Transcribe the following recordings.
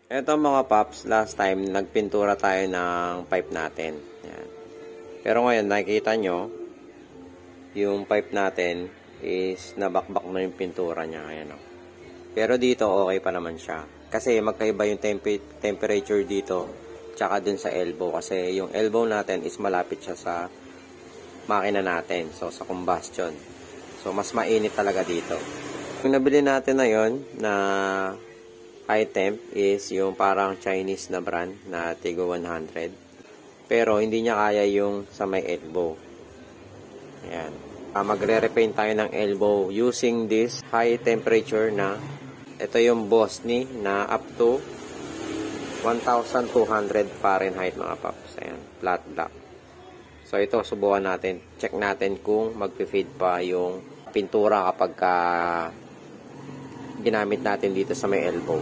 Eto mga paps, last time nagpintura tayo ng pipe natin. Yan. Pero ngayon nakikita nyo, yung pipe natin is nabakbak na yung pintura niya. Ayan, o. Pero dito okay pa naman siya. Kasi magkaiba yung temperature dito tsaka dun sa elbow. Kasi yung elbow natin is malapit siya sa makina natin. So sa combustion. So mas mainit talaga dito. Yung nabili natin na yon na high temp is yung parang Chinese na brand na Tigo 100. Pero hindi niya kaya yung sa may elbow. Ayan. Magre-repaint tayo ng elbow using this high temperature na ito yung Bosni na up to 1,200 Fahrenheit mga paps. Ayan. Flat black. So ito subukan natin. Check natin kung magpi-fade pa yung pintura kapag ginamit natin dito sa may elbow.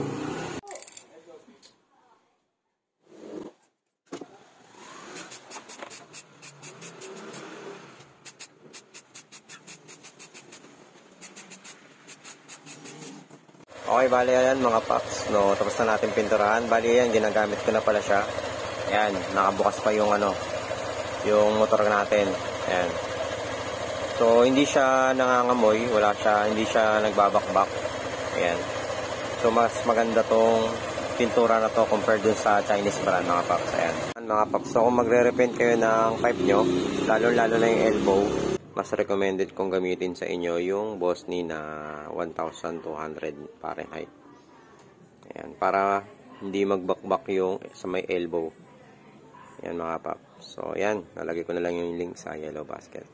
Okay, bali yan mga paps. No, tapos na natin pinturahan. Bali yan, ginagamit ko na pala siya. Ayan, nakabukas pa yung yung motor natin. Ayan. So, hindi siya nangangamoy. Hindi siya nagbabakbak. Ayan. So, mas maganda tong pintura na to compared dun sa Chinese brand mga paps. Ayan. Mga paps, so kung magre-repaint kayo ng pipe nyo, lalo na yung elbow, mas recommended kong gamitin sa inyo yung Bosni na 1,200 Fahrenheit. Ayan, para hindi magbakbak yung sa may elbow. Ayan mga paps. So, ayan, nalagay ko na lang yung link sa yellow basket.